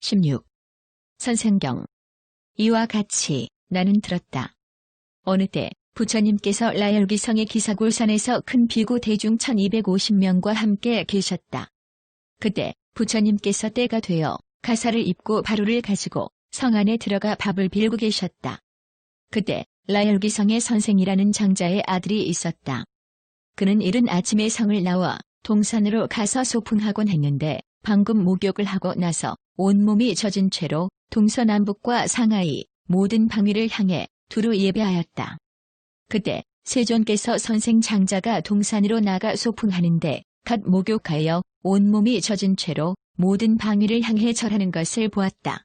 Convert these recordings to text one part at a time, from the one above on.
16. 선생경. 이와 같이 나는 들었다. 어느 때 부처님께서 라열기성의 기사골산에서 큰 비구 대중 1250명과 함께 계셨다. 그때 부처님께서 때가 되어 가사를 입고 바루를 가지고 성 안에 들어가 밥을 빌고 계셨다. 그때 라열기성의 선생이라는 장자의 아들이 있었다. 그는 이른 아침에 성을 나와 동산으로 가서 소풍하곤 했는데 방금 목욕을 하고 나서 온몸이 젖은 채로 동서남북과 상하이 모든 방위를 향해 두루 예배하였다. 그때 세존께서 선생 장자가 동산으로 나가 소풍하는데 갓 목욕하여 온몸이 젖은 채로 모든 방위를 향해 절하는 것을 보았다.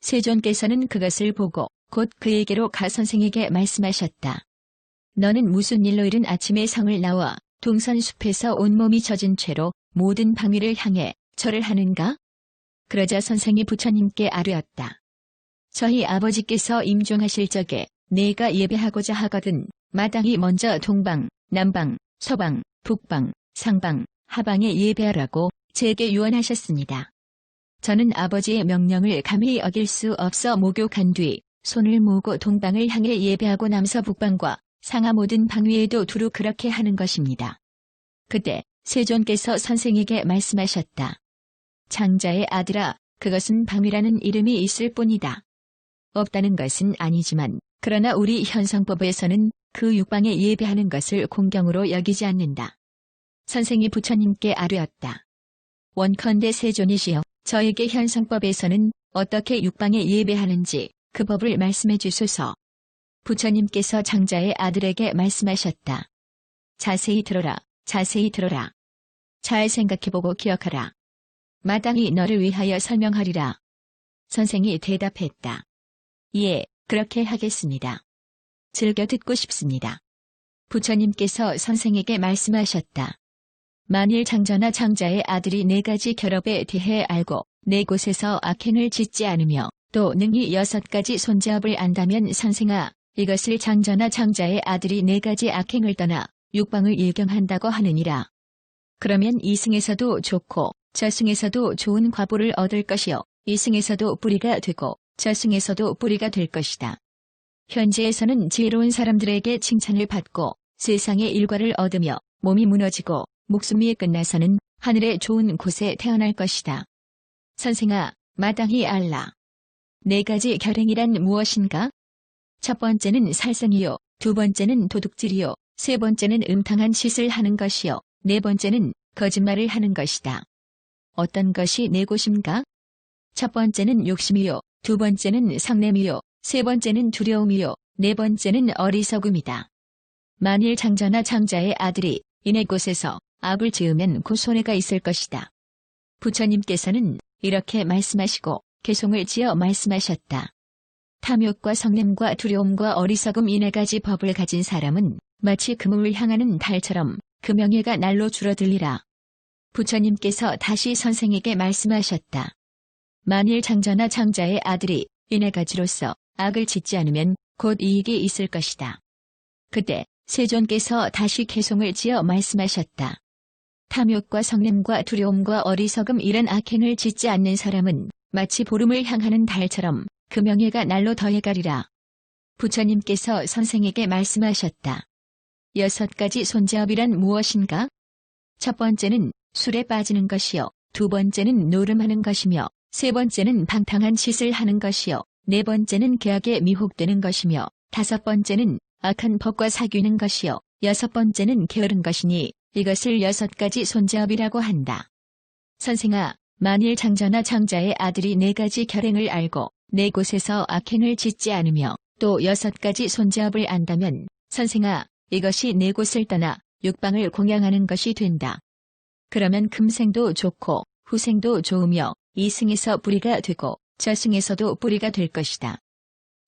세존께서는 그것을 보고 곧 그에게로 가 선생에게 말씀하셨다. 너는 무슨 일로 이른 아침에 성을 나와 동산숲에서 온몸이 젖은 채로 모든 방위를 향해 절을 하는가? 그러자 선생이 부처님께 아뢰었다. 저희 아버지께서 임종하실 적에 내가 예배하고자 하거든 마땅히 먼저 동방, 남방, 서방, 북방, 상방, 하방에 예배하라고 제게 유언하셨습니다. 저는 아버지의 명령을 감히 어길 수 없어 목욕한 뒤 손을 모으고 동방을 향해 예배하고 남서 북방과 상하 모든 방위에도 두루 그렇게 하는 것입니다. 그때 세존께서 선생에게 말씀하셨다. 장자의 아들아, 그것은 방위라는 이름이 있을 뿐이다. 없다는 것은 아니지만 그러나 우리 현성법에서는 그 육방에 예배하는 것을 공경으로 여기지 않는다. 선생이 부처님께 아뢰었다. 원컨대 세존이시여, 저에게 현성법에서는 어떻게 육방에 예배하는지 그 법을 말씀해 주소서. 부처님께서 장자의 아들에게 말씀하셨다. 자세히 들어라, 자세히 들어라. 잘 생각해보고 기억하라. 마땅히 너를 위하여 설명하리라. 선생이 대답했다. 예, 그렇게 하겠습니다. 즐겨 듣고 싶습니다. 부처님께서 선생에게 말씀하셨다. 만일 장자나 장자의 아들이 4가지 결업에 대해 알고 4곳에서 악행을 짓지 않으며 또 능히 6가지 손자업을 안다면 선생아, 이것을 장자나 장자의 아들이 4가지 악행을 떠나 육방을 일경한다고 하느니라. 그러면 이승에서도 좋고 저승에서도 좋은 과보를 얻을 것이요 이승에서도 뿌리가 되고 저승에서도 뿌리가 될 것이다. 현재에서는 지혜로운 사람들에게 칭찬을 받고 세상의 일과를 얻으며 몸이 무너지고 목숨이 끝나서는 하늘의 좋은 곳에 태어날 것이다. 선생아, 마땅히 알라. 4가지 결행이란 무엇인가? 첫 번째는 살생이요, 두 번째는 도둑질이요, 세 번째는 음탕한 짓을 하는 것이요, 네 번째는 거짓말을 하는 것이다. 어떤 것이 4곳인가? 첫 번째는 욕심이요, 두 번째는 상냄이요, 세 번째는 두려움이요, 네 번째는 어리석음이다. 만일 장자나 장자의 아들이 이 4곳에서 악을 지으면 곧 손해가 있을 것이다. 부처님께서는 이렇게 말씀하시고 개송을 지어 말씀하셨다. 탐욕과 성냄과 두려움과 어리석음 이 4가지 법을 가진 사람은 마치 금음을 향하는 달처럼 그 명예가 날로 줄어들리라. 부처님께서 다시 선생에게 말씀하셨다. 만일 장자나 장자의 아들이 이 4가지로서 악을 짓지 않으면 곧 이익이 있을 것이다. 그때 세존께서 다시 개송을 지어 말씀하셨다. 탐욕과 성냄과 두려움과 어리석음 이런 악행을 짓지 않는 사람은 마치 보름을 향하는 달처럼 그 명예가 날로 더해가리라. 부처님께서 선생에게 말씀하셨다. 6가지 손자업이란 무엇인가? 첫 번째는 술에 빠지는 것이요, 두 번째는 노름하는 것이며, 세 번째는 방탕한 짓을 하는 것이요, 네 번째는 계악에 미혹되는 것이며, 5번째는 악한 법과 사귀는 것이요, 6번째는 게으른 것이니 이것을 6가지 손자업이라고 한다. 선생아, 만일 장자나 장자의 아들이 4가지 결행을 알고 4곳에서 악행을 짓지 않으며 또 6가지 손자업을 안다면 선생아, 이것이 4곳을 떠나 육방을 공양하는 것이 된다. 그러면 금생도 좋고 후생도 좋으며 이승에서 뿌리가 되고 저승에서도 뿌리가 될 것이다.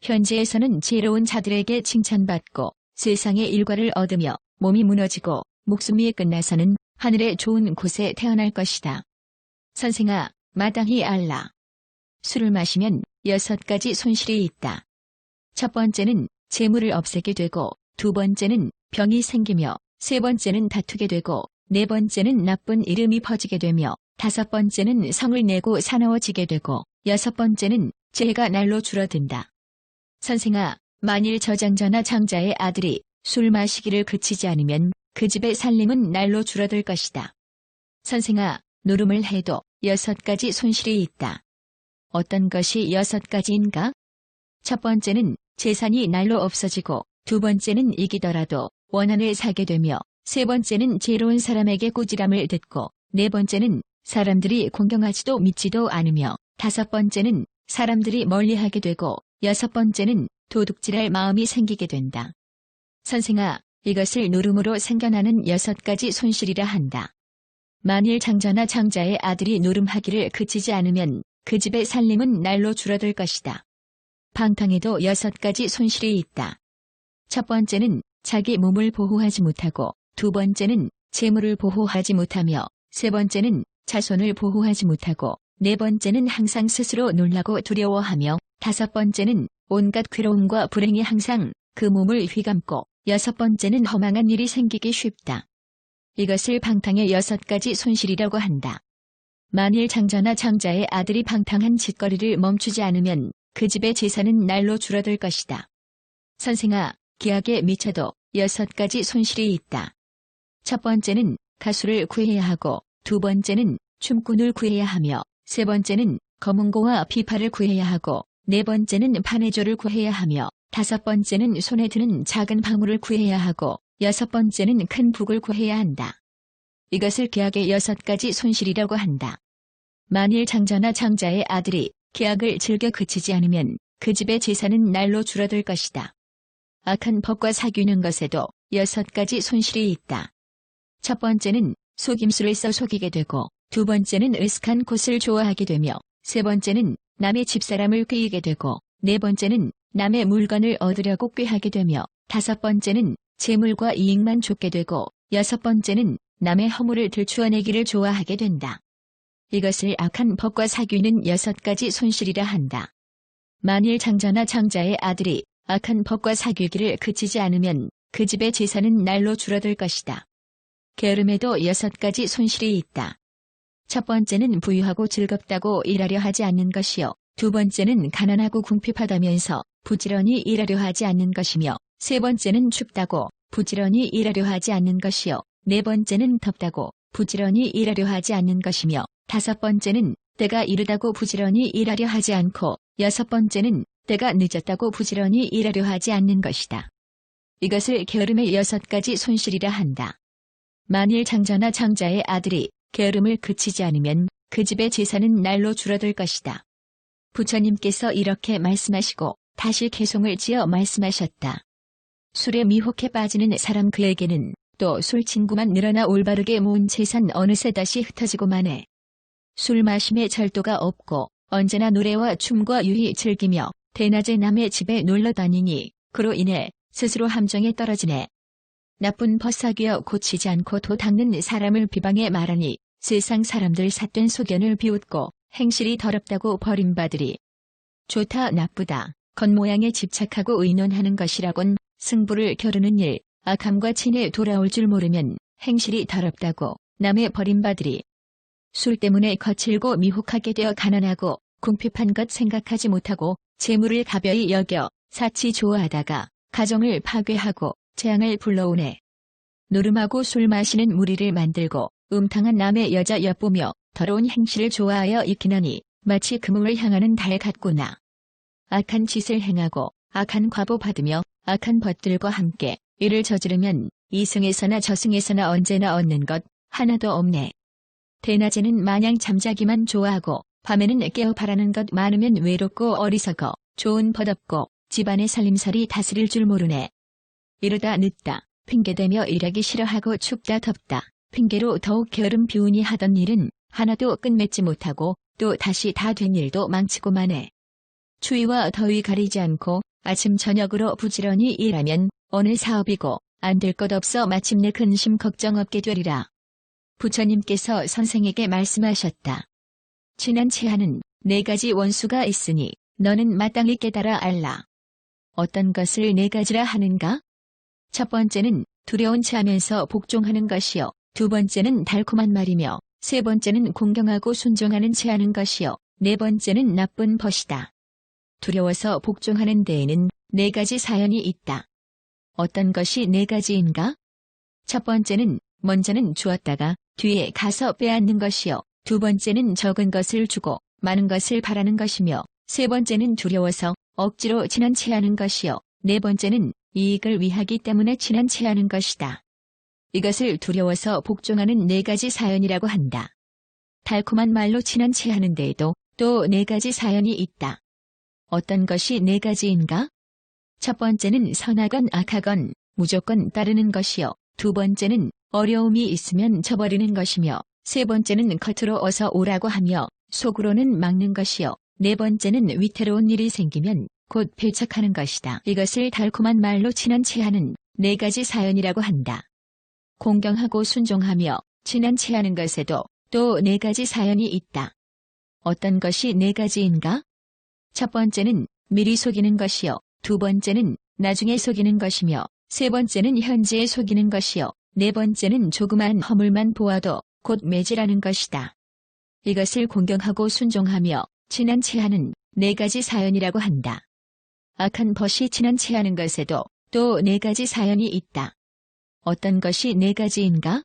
현재에서는 지혜로운 자들에게 칭찬받고 세상의 일과를 얻으며 몸이 무너지고 목숨이 끝나서는 하늘의 좋은 곳에 태어날 것이다. 선생아, 마땅히 알라. 술을 마시면 6가지 손실이 있다. 첫 번째는 재물을 없애게 되고, 두 번째는 병이 생기며, 세 번째는 다투게 되고, 네 번째는 나쁜 이름이 퍼지게 되며, 5번째는 성을 내고 사나워지게 되고, 여섯 번째는 재해가 날로 줄어든다. 선생아, 만일 저 장자나 장자의 아들이 술 마시기를 그치지 않으면 그 집의 살림은 날로 줄어들 것이다. 선생아, 노름을 해도 여섯 가지 손실이 있다. 어떤 것이 여섯 가지인가? 첫 번째는 재산이 날로 없어지고, 두 번째는 이기더라도 원한을 사게 되며, 세 번째는 지혜로운 사람에게 꾸지람을 듣고, 네 번째는 사람들이 공경하지도 믿지도 않으며, 다섯 번째는 사람들이 멀리하게 되고, 여섯 번째는 도둑질할 마음이 생기게 된다. 선생아, 이것을 노름으로 생겨나는 여섯 가지 손실이라 한다. 만일 장자나 장자의 아들이 노름하기를 그치지 않으면 그 집의 살림은 날로 줄어들 것이다. 방탕에도 여섯 가지 손실이 있다. 첫 번째는 자기 몸을 보호하지 못하고, 두 번째는 재물을 보호하지 못하며, 세 번째는 자손을 보호하지 못하고, 네 번째는 항상 스스로 놀라고 두려워하며, 다섯 번째는 온갖 괴로움과 불행이 항상 그 몸을 휘감고, 여섯 번째는 허망한 일이 생기기 쉽다. 이것을 방탕의 여섯 가지 손실이라고 한다. 만일 장자나 장자의 아들이 방탕한 짓거리를 멈추지 않으면 그 집의 재산은 날로 줄어들 것이다. 선생아, 기약에 미쳐도 여섯 가지 손실이 있다. 첫 번째는 가수를 구해야 하고, 두 번째는 춤꾼을 구해야 하며, 세 번째는 검은고와 비파를 구해야 하고, 네 번째는 판해조를 구해야 하며, 다섯 번째는 손에 드는 작은 방울을 구해야 하고, 여섯 번째는 큰 북을 구해야 한다. 이것을 계약의 여섯 가지 손실이라고 한다. 만일 장자나 장자의 아들이 계약을 즐겨 그치지 않으면 그 집의 재산은 날로 줄어들 것이다. 악한 법과 사귀는 것에도 여섯 가지 손실이 있다. 첫 번째는 속임수를 써 속이게 되고, 두 번째는 으슥한 곳을 좋아하게 되며, 세 번째는 남의 집사람을 꾀이게 되고, 네 번째는 남의 물건을 얻으려고 꾀하게 되며, 다섯 번째는 재물과 이익만 쫓게 되고, 여섯 번째는 남의 허물을 들추어내기를 좋아하게 된다. 이것을 악한 법과 사귀는 여섯 가지 손실이라 한다. 만일 장자나 장자의 아들이 악한 법과 사귀기를 그치지 않으면 그 집의 재산은 날로 줄어들 것이다. 게으름에도 여섯 가지 손실이 있다. 첫 번째는 부유하고 즐겁다고 일하려 하지 않는 것이요, 두 번째는 가난하고 궁핍하다면서 부지런히 일하려 하지 않는 것이며, 세 번째는 춥다고 부지런히 일하려 하지 않는 것이요, 네 번째는 덥다고 부지런히 일하려 하지 않는 것이며, 다섯 번째는 때가 이르다고 부지런히 일하려 하지 않고, 여섯 번째는 때가 늦었다고 부지런히 일하려 하지 않는 것이다. 이것을 게으름의 여섯 가지 손실이라 한다. 만일 장자나 장자의 아들이 게으름을 그치지 않으면 그 집의 재산은 날로 줄어들 것이다. 부처님께서 이렇게 말씀하시고 다시 개송을 지어 말씀하셨다. 술에 미혹해 빠지는 사람 그에게는 또 술 친구만 늘어나 올바르게 모은 재산 어느새 다시 흩어지고 마네. 술 마심에 절도가 없고 언제나 노래와 춤과 유희 즐기며 대낮에 남의 집에 놀러 다니니 그로 인해 스스로 함정에 떨어지네. 나쁜 벗사귀어 고치지 않고 도 닦는 사람을 비방해 말하니 세상 사람들 삿된 소견을 비웃고 행실이 더럽다고 버림받으리. 좋다 나쁘다 겉모양에 집착하고 의논하는 것이라곤 승부를 겨루는 일, 악함과 친해 돌아올 줄 모르면 행실이 더럽다고 남의 버림받으리. 술 때문에 거칠고 미혹하게 되어 가난하고 궁핍한 것 생각하지 못하고 재물을 가벼이 여겨 사치 좋아하다가 가정을 파괴하고 재앙을 불러오네. 노름하고 술 마시는 무리를 만들고 음탕한 남의 여자 엿보며 더러운 행실을 좋아하여 익히나니 마치 금음을 향하는 달 같구나. 악한 짓을 행하고 악한 과보 받으며 악한 벗들과 함께 이를 저지르면 이승에서나 저승에서나 언제나 얻는 것 하나도 없네. 대낮에는 마냥 잠자기만 좋아하고 밤에는 깨어 바라는 것 많으면 외롭고 어리석어 좋은 벗 없고 집안의 살림살이 다스릴 줄 모르네. 이르다 늦다 핑계대며 일하기 싫어하고 춥다 덥다 핑계로 더욱 게으름 비우니 하던 일은 하나도 끝맺지 못하고 또 다시 다 된 일도 망치고 마네. 추위와 더위 가리지 않고 아침 저녁으로 부지런히 일하면 어느 사업이고 안 될 것 없어 마침내 근심 걱정 없게 되리라. 부처님께서 선생에게 말씀하셨다. 친한 체하는 네 가지 원수가 있으니 너는 마땅히 깨달아 알라. 어떤 것을 네 가지라 하는가? 첫 번째는 두려운 체하면서 복종하는 것이요, 두 번째는 달콤한 말이며, 세 번째는 공경하고 순종하는 체하는 것이요, 네 번째는 나쁜 벗이다. 두려워서 복종하는 데에는 네 가지 사연이 있다. 어떤 것이 네 가지인가? 첫 번째는 먼저는 주었다가 뒤에 가서 빼앗는 것이요. 두 번째는 적은 것을 주고 많은 것을 바라는 것이며 세 번째는 두려워서 억지로 친한 체하는 것이요. 네 번째는 이익을 위하기 때문에 친한 체하는 것이다. 이것을 두려워서 복종하는 네 가지 사연이라고 한다. 달콤한 말로 친한 체하는 데에도 또 네 가지 사연이 있다. 어떤 것이 네 가지인가? 첫 번째는 선하건 악하건 무조건 따르는 것이요. 두 번째는 어려움이 있으면 저버리는 것이며 세 번째는 겉으로 어서 오라고 하며 속으로는 막는 것이요. 네 번째는 위태로운 일이 생기면 곧 배척하는 것이다. 이것을 달콤한 말로 친한 체하는 네 가지 사연이라고 한다. 공경하고 순종하며 친한 체하는 것에도 또 네 가지 사연이 있다. 어떤 것이 네 가지인가? 첫 번째는 미리 속이는 것이요. 두 번째는 나중에 속이는 것이며 세 번째는 현재에 속이는 것이요. 네 번째는 조그만 허물만 보아도 곧 매질하는 것이다. 이것을 공경하고 순종하며 친한 체하는 네 가지 사연이라고 한다. 악한 벗이 친한 체하는 것에도 또 네 가지 사연이 있다. 어떤 것이 네 가지인가?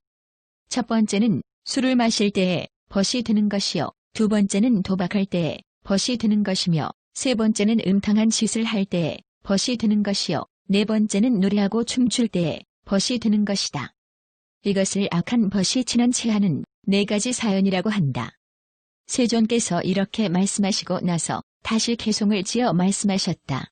첫 번째는 술을 마실 때에 벗이 드는 것이요. 두 번째는 도박할 때에 벗이 드는 것이며 세 번째는 음탕한 짓을 할 때에 벗이 드는 것이요. 네 번째는 노래하고 춤출 때에 벗이 드는 것이다. 이것을 악한 벗이 친한 체하는 네 가지 사연이라고 한다. 세존께서 이렇게 말씀하시고 나서 다시 개송을 지어 말씀하셨다.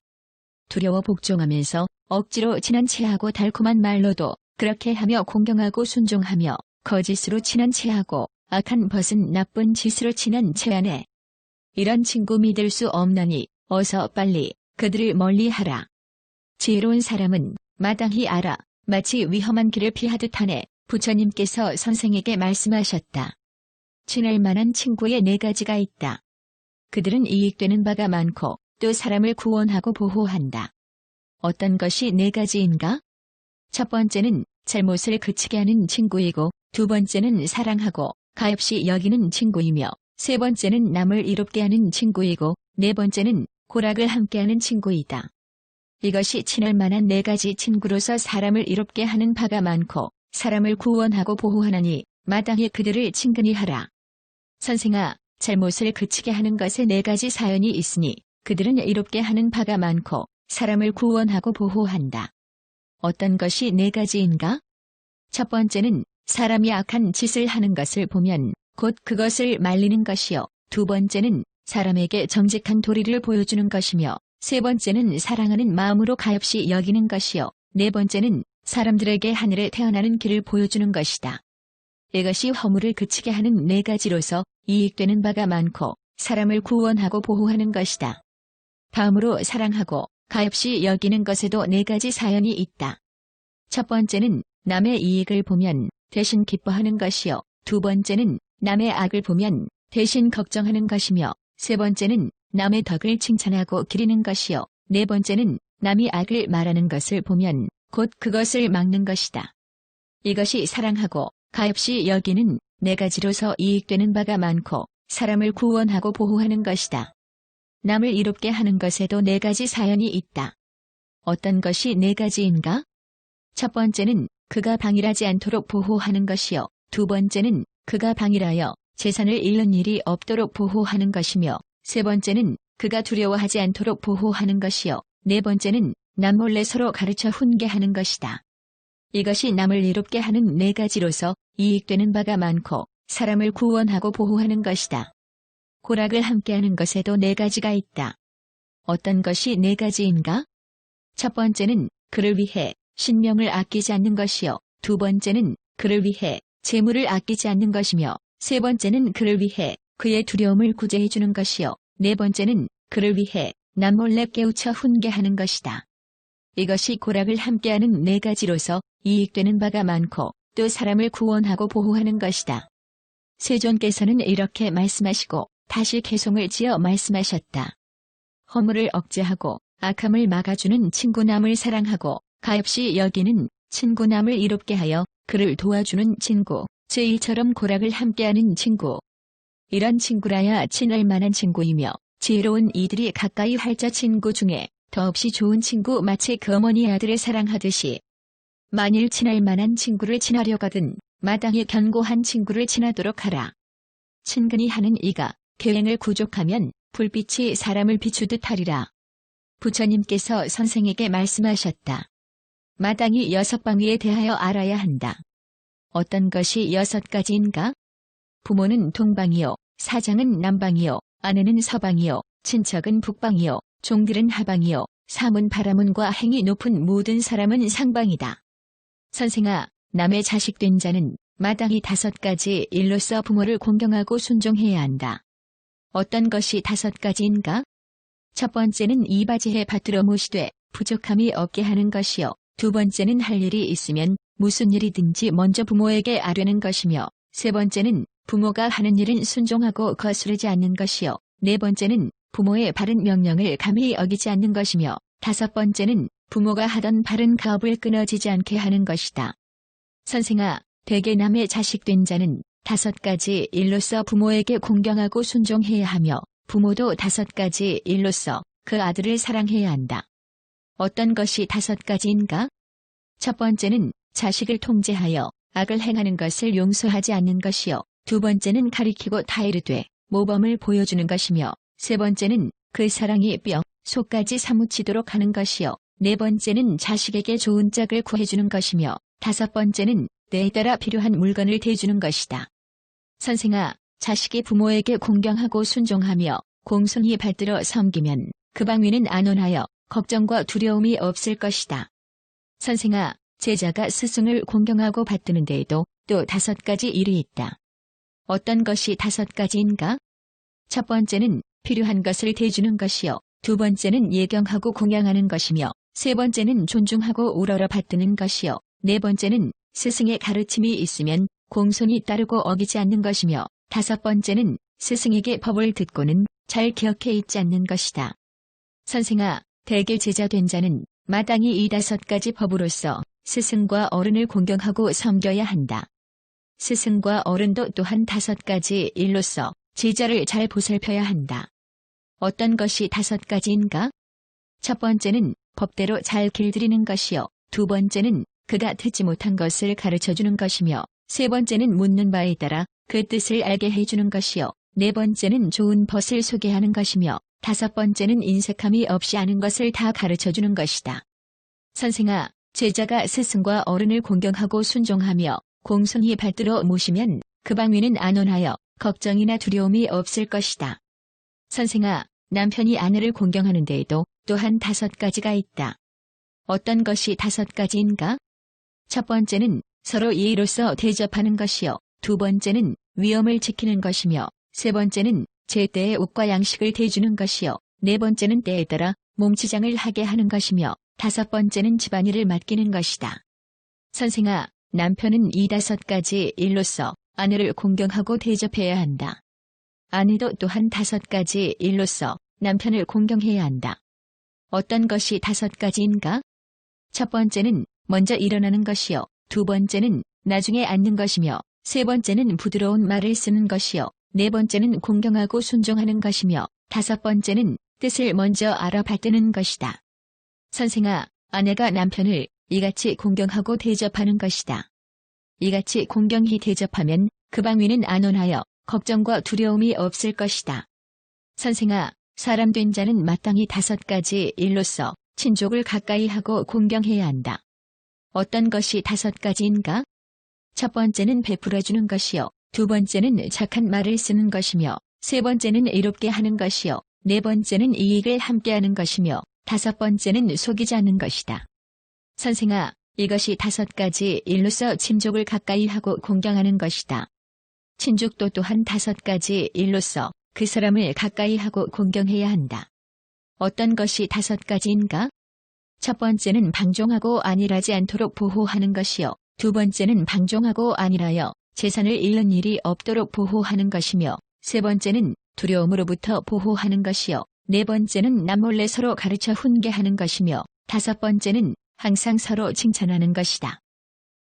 두려워 복종하면서 억지로 친한 체하고 달콤한 말로도 그렇게 하며 공경하고 순종하며 거짓으로 친한 체하고 악한 벗은 나쁜 짓으로 친한 체하네. 이런 친구 믿을 수 없나니 어서 빨리 그들을 멀리하라. 지혜로운 사람은 마땅히 알아 마치 위험한 길을 피하듯 하네. 부처님께서 선생에게 말씀하셨다. 친할 만한 친구의 네 가지가 있다. 그들은 이익되는 바가 많고 또 사람을 구원하고 보호한다. 어떤 것이 네 가지인가? 첫 번째는 잘못을 그치게 하는 친구이고 두 번째는 사랑하고 가엾이 여기는 친구이며 세 번째는 남을 이롭게 하는 친구이고 네 번째는 고락을 함께하는 친구이다. 이것이 친할 만한 네 가지 친구로서 사람을 이롭게 하는 바가 많고 사람을 구원하고 보호하나니 마땅히 그들을 친근히 하라. 선생아, 잘못을 그치게 하는 것에 네 가지 사연이 있으니 그들은 이롭게 하는 바가 많고 사람을 구원하고 보호한다. 어떤 것이 네 가지인가? 첫 번째는 사람이 악한 짓을 하는 것을 보면 곧 그것을 말리는 것이요. 두 번째는 사람에게 정직한 도리를 보여주는 것이며 세 번째는 사랑하는 마음으로 가엾이 여기는 것이요. 네 번째는 사람들에게 하늘에 태어나는 길을 보여주는 것이다. 이것이 허물을 그치게 하는 네 가지로서 이익되는 바가 많고 사람을 구원하고 보호하는 것이다. 다음으로 사랑하고 가엾이 여기는 것에도 네 가지 사연이 있다. 첫 번째는 남의 이익을 보면 대신 기뻐하는 것이요. 두 번째는 남의 악을 보면 대신 걱정하는 것이며 세 번째는 남의 덕을 칭찬하고 기리는 것이요. 네 번째는 남이 악을 말하는 것을 보면 곧 그것을 막는 것이다. 이것이 사랑하고 가엾이 여기는 네 가지로서 이익되는 바가 많고 사람을 구원하고 보호하는 것이다. 남을 이롭게 하는 것에도 네 가지 사연이 있다. 어떤 것이 네 가지인가? 첫 번째는 그가 방일하지 않도록 보호하는 것이요. 두 번째는 그가 방일하여 재산을 잃는 일이 없도록 보호하는 것이며 세 번째는 그가 두려워하지 않도록 보호하는 것이요. 네 번째는 남몰래 서로 가르쳐 훈계하는 것이다. 이것이 남을 이롭게 하는 네 가지로서 이익되는 바가 많고 사람을 구원하고 보호하는 것이다. 고락을 함께하는 것에도 네 가지가 있다. 어떤 것이 네 가지인가? 첫 번째는 그를 위해 신명을 아끼지 않는 것이요. 두 번째는 그를 위해 재물을 아끼지 않는 것이며 세 번째는 그를 위해 그의 두려움을 구제해 주는 것이요. 네 번째는 그를 위해 남몰래 깨우쳐 훈계하는 것이다. 이것이 고락을 함께하는 네 가지로서 이익되는 바가 많고 또 사람을 구원하고 보호하는 것이다. 세존께서는 이렇게 말씀하시고 다시 개송을 지어 말씀하셨다. 허물을 억제하고 악함을 막아주는 친구남을 사랑하고 가엾이 여기는 친구남을 이롭게 하여 그를 도와주는 친구, 제2처럼 고락을 함께하는 친구. 이런 친구라야 친할 만한 친구이며 지혜로운 이들이 가까이 할자 친구 중에 더없이 좋은 친구 마치 그 어머니 아들을 사랑하듯이 만일 친할 만한 친구를 친하려거든 마땅히 견고한 친구를 친하도록 하라. 친근히 하는 이가 계행을 구족하면 불빛이 사람을 비추듯 하리라. 부처님께서 선생에게 말씀하셨다. 마땅히 6방위에 대하여 알아야 한다. 어떤 것이 6가지인가? 부모는 동방이요, 사장은 남방이요, 아내는 서방이요, 친척은 북방이요, 종들은 하방이요, 사문 바라문과 행이 높은 모든 사람은 상방이다. 선생아, 남의 자식 된 자는 마땅히 5가지 일로서 부모를 공경하고 순종해야 한다. 어떤 것이 5가지인가? 첫 번째는 이바지에 받들어 모시되 부족함이 없게 하는 것이요. 두 번째는 할 일이 있으면 무슨 일이든지 먼저 부모에게 아뢰는 것이며, 세 번째는 부모가 하는 일은 순종하고 거스르지 않는 것이요. 네 번째는 부모의 바른 명령을 감히 어기지 않는 것이며, 다섯 번째는 부모가 하던 바른 가업을 끊어지지 않게 하는 것이다. 선생아, 대개 남의 자식 된 자는 5가지 일로서 부모에게 공경하고 순종해야 하며, 부모도 5가지 일로서 그 아들을 사랑해야 한다. 어떤 것이 5가지인가? 첫 번째는 자식을 통제하여 악을 행하는 것을 용서하지 않는 것이요. 두 번째는 가리키고 타이르되 모범을 보여주는 것이며, 세 번째는 그 사랑이 뼈, 속까지 사무치도록 하는 것이요. 네 번째는 자식에게 좋은 짝을 구해주는 것이며, 다섯 번째는 때에 따라 필요한 물건을 대주는 것이다. 선생아, 자식이 부모에게 공경하고 순종하며 공손히 받들어 섬기면 그 방위는 안온하여 걱정과 두려움이 없을 것이다. 선생아, 제자가 스승을 공경하고 받드는 데에도 또 5가지 일이 있다. 어떤 것이 5가지인가? 첫 번째는 필요한 것을 대주는 것이요. 두 번째는 예경하고 공양하는 것이며, 세 번째는 존중하고 우러러 받드는 것이요. 네 번째는 스승의 가르침이 있으면 공손히 따르고 어기지 않는 것이며, 다섯 번째는 스승에게 법을 듣고는 잘 기억해 있지 않는 것이다. 선생아, 대개 제자 된 자는 마땅히 이 5가지 법으로서 스승과 어른을 공경하고 섬겨야 한다. 스승과 어른도 또한 5가지 일로서 제자를 잘 보살펴야 한다. 어떤 것이 5가지인가? 첫 번째는 법대로 잘 길들이는 것이요. 두 번째는 그가 듣지 못한 것을 가르쳐주는 것이며, 세 번째는 묻는 바에 따라 그 뜻을 알게 해주는 것이요. 네 번째는 좋은 벗을 소개하는 것이며, 다섯 번째는 인색함이 없이 아는 것을 다 가르쳐주는 것이다. 선생아, 제자가 스승과 어른을 공경하고 순종하며 공손히 받들어 모시면 그 방위는 안온하여 걱정이나 두려움이 없을 것이다. 선생아, 남편이 아내를 공경하는 데에도 또한 5가지가 있다. 어떤 것이 5가지인가? 첫 번째는 서로 예의로서 대접하는 것이요. 두 번째는 위엄을 지키는 것이며, 세 번째는 제때의 옷과 양식을 대주는 것이요. 네 번째는 때에 따라 몸치장을 하게 하는 것이며, 다섯 번째는 집안일을 맡기는 것이다. 선생아, 남편은 이 5가지 일로서 아내를 공경하고 대접해야 한다. 아내도 또한 5가지 일로서 남편을 공경해야 한다. 어떤 것이 5가지인가? 첫 번째는 먼저 일어나는 것이요. 두 번째는 나중에 앉는 것이며, 세 번째는 부드러운 말을 쓰는 것이요. 네 번째는 공경하고 순종하는 것이며, 다섯 번째는 뜻을 먼저 알아받드는 것이다. 선생아, 아내가 남편을 이같이 공경하고 대접하는 것이다. 이같이 공경히 대접하면 그 방위는 안온하여 걱정과 두려움이 없을 것이다. 선생아, 사람 된 자는 마땅히 5가지 일로서 친족을 가까이 하고 공경해야 한다. 어떤 것이 5가지인가? 첫 번째는 베풀어주는 것이요. 두 번째는 착한 말을 쓰는 것이며, 세 번째는 이롭게 하는 것이요. 네 번째는 이익을 함께하는 것이며, 다섯 번째는 속이지 않는 것이다. 선생아, 이것이 5가지 일로서 친족을 가까이 하고 공경하는 것이다. 친족도 또한 5가지 일로서 그 사람을 가까이 하고 공경해야 한다. 어떤 것이 5가지인가? 첫 번째는 방종하고 안일하지 않도록 보호하는 것이요. 두 번째는 방종하고 안일하여 재산을 잃는 일이 없도록 보호하는 것이며, 세 번째는 두려움으로부터 보호하는 것이요. 네 번째는 남몰래 서로 가르쳐 훈계하는 것이며, 다섯 번째는 항상 서로 칭찬하는 것이다.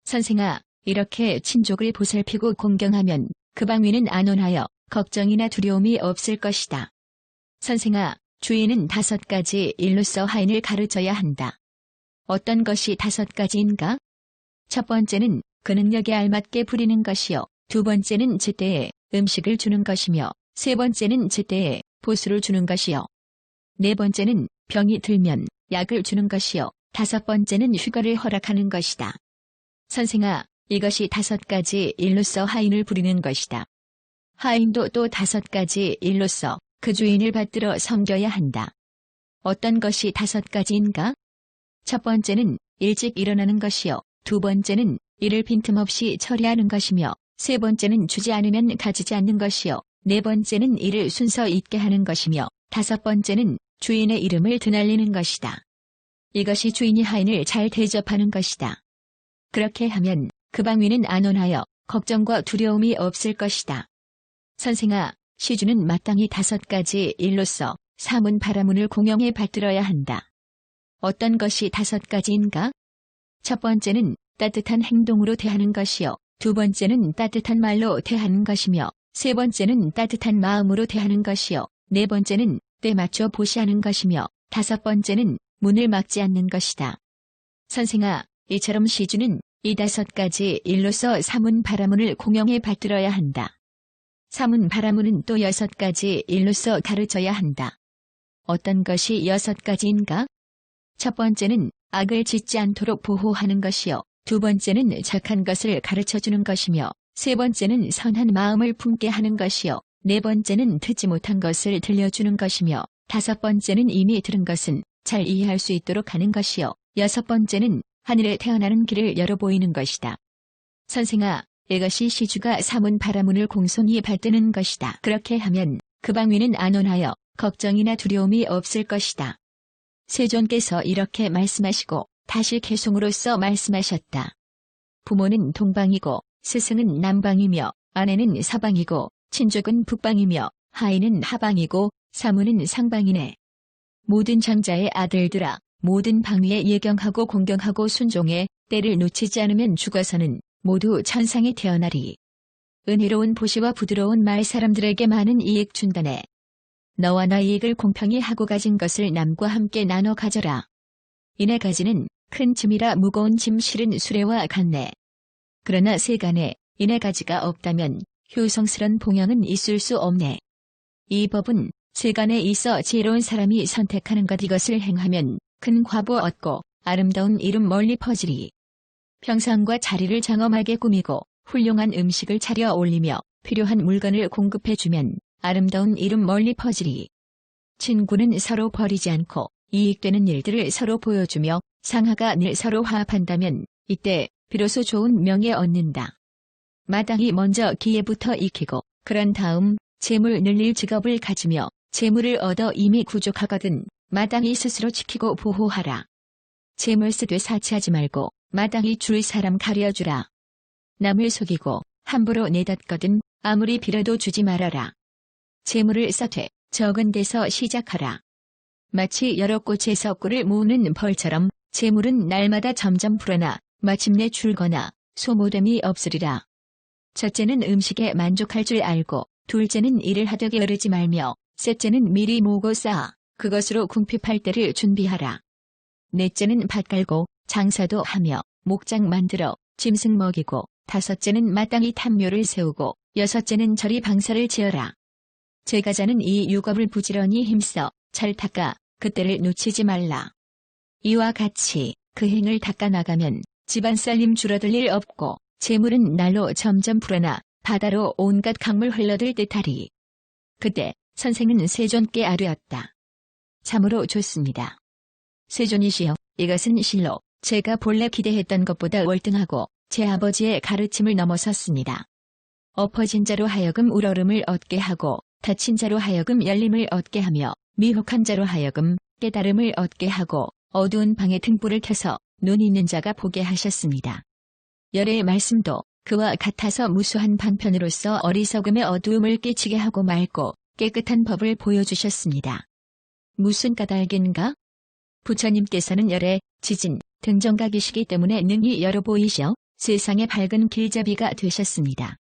선생아, 이렇게 친족을 보살피고 공경하면 그 방위는 안온하여 걱정이나 두려움이 없을 것이다. 선생아, 주인은 5가지 일로서 하인을 가르쳐야 한다. 어떤 것이 5가지인가? 첫 번째는 그 능력에 알맞게 부리는 것이요. 두 번째는 제때에 음식을 주는 것이며, 세 번째는 제때에 보수를 주는 것이요. 네 번째는 병이 들면 약을 주는 것이요. 다섯 번째는 휴가를 허락하는 것이다. 선생아, 이것이 5가지 일로서 하인을 부리는 것이다. 하인도 또 5가지 일로서 그 주인을 받들어 섬겨야 한다. 어떤 것이 5가지인가? 첫 번째는 일찍 일어나는 것이요. 두 번째는 일을 빈틈없이 처리하는 것이며, 세 번째는 주지 않으면 가지지 않는 것이요. 네 번째는 일을 순서 있게 하는 것이며, 다섯 번째는 주인의 이름을 드날리는 것이다. 이것이 주인이 하인을 잘 대접하는 것이다. 그렇게 하면 그 방위는 안온하여 걱정과 두려움이 없을 것이다. 선생아, 시주는 마땅히 5가지 일로서 사문 바라문을 공영에 받들어야 한다. 어떤 것이 5가지인가? 첫 번째는 따뜻한 행동으로 대하는 것이요. 두 번째는 따뜻한 말로 대하는 것이며, 세 번째는 따뜻한 마음으로 대하는 것이요. 네 번째는 때 맞춰 보시하는 것이며, 다섯 번째는 문을 막지 않는 것이다. 선생아, 이처럼 시주는 이 5가지 일로서 사문 바라문을 공영에 받들어야 한다. 사문 바라문은 또 6가지 일로서 가르쳐야 한다. 어떤 것이 6가지인가? 첫 번째는 악을 짓지 않도록 보호하는 것이요. 두 번째는 착한 것을 가르쳐주는 것이며, 세 번째는 선한 마음을 품게 하는 것이요. 네 번째는 듣지 못한 것을 들려주는 것이며, 다섯 번째는 이미 들은 것은 잘 이해할 수 있도록 하는 것이요. 여섯 번째는 하늘에 태어나는 길을 열어 보이는 것이다. 선생아, 이것이 시주가 사문 바라문을 공손히 받드는 것이다. 그렇게 하면 그 방위는 안온하여 걱정이나 두려움이 없을 것이다. 세존께서 이렇게 말씀하시고 다시 개송으로서 말씀하셨다. 부모는 동방이고 스승은 남방이며 아내는 서방이고 친족은 북방이며 하인은 하방이고 사무는 상방이네. 모든 장자의 아들들아, 모든 방위에 예경하고 공경하고 순종해. 때를 놓치지 않으면 죽어서는 모두 천상에 태어나리. 은혜로운 보시와 부드러운 말 사람들에게 많은 이익 준다네. 너와 나 이익을 공평히 하고 가진 것을 남과 함께 나눠 가져라. 이내 가지는 큰 짐이라 무거운 짐 실은 수레와 같네. 그러나 세간에 이내 가지가 없다면 효성스런 봉양은 있을 수 없네. 이 법은 세간에 있어 지혜로운 사람이 선택하는 것, 이것을 행하면 큰 과보 얻고 아름다운 이름 멀리 퍼지리. 평상과 자리를 장엄하게 꾸미고 훌륭한 음식을 차려 올리며 필요한 물건을 공급해주면 아름다운 이름 멀리 퍼지리. 친구는 서로 버리지 않고 이익되는 일들을 서로 보여주며 상하가 늘 서로 화합한다면 이때 비로소 좋은 명예 얻는다. 마땅히 먼저 기회부터 익히고 그런 다음 재물 늘릴 직업을 가지며 재물을 얻어 이미 부족하거든 마땅히 스스로 지키고 보호하라. 재물 쓰되 사치하지 말고 마땅히 줄 사람 가려주라. 남을 속이고 함부로 내닫거든 아무리 빌어도 주지 말아라. 재물을 쌓되 적은 데서 시작하라. 마치 여러 꽃에서 꿀을 모으는 벌처럼 재물은 날마다 점점 불어나 마침내 줄거나 소모됨이 없으리라. 첫째는 음식에 만족할 줄 알고, 둘째는 일을 하되 게으르지 말며, 셋째는 미리 모으고 쌓아 그것으로 궁핍할 때를 준비하라. 넷째는 밭 갈고 장사도 하며 목장 만들어 짐승 먹이고, 다섯째는 마땅히 탐묘를 세우고, 여섯째는 저리 방사를 지어라. 제가자는 이 육업을 부지런히 힘써 잘 닦아 그때를 놓치지 말라. 이와 같이 그 행을 닦아 나가면 집안 살림 줄어들 일 없고 재물은 날로 점점 불어나 바다로 온갖 강물 흘러들 듯하리. 그때 선생은 세존께 아뢰었다. 참으로 좋습니다. 세존이시여, 이것은 실로 제가 본래 기대했던 것보다 월등하고 제 아버지의 가르침을 넘어섰습니다. 엎어진 자로 하여금 우러름을 얻게 하고 다친 자로 하여금 열림을 얻게 하며 미혹한 자로 하여금 깨달음을 얻게 하고 어두운 방에 등불을 켜서 눈 있는 자가 보게 하셨습니다. 열의 말씀도 그와 같아서 무수한 방편으로서 어리석음의 어두움을 끼치게 하고 맑고 깨끗한 법을 보여주셨습니다. 무슨 까닭인가? 부처님께서는 열의 지진, 등정각이시기 때문에 능히 열어 보이셔 세상의 밝은 길잡이가 되셨습니다.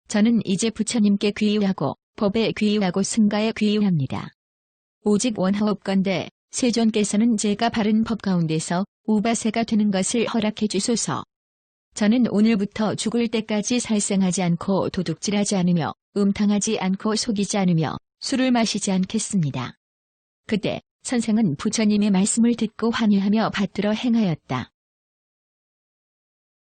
저는 이제 부처님께 귀의하고 법에 귀의하고 승가에 귀의합니다. 오직 원하옵건대 세존께서는 제가 바른 법 가운데서 우바세가 되는 것을 허락해 주소서. 저는 오늘부터 죽을 때까지 살생하지 않고 도둑질하지 않으며 음탕하지 않고 속이지 않으며 술을 마시지 않겠습니다. 그때 선생은 부처님의 말씀을 듣고 환희하며 받들어 행하였다.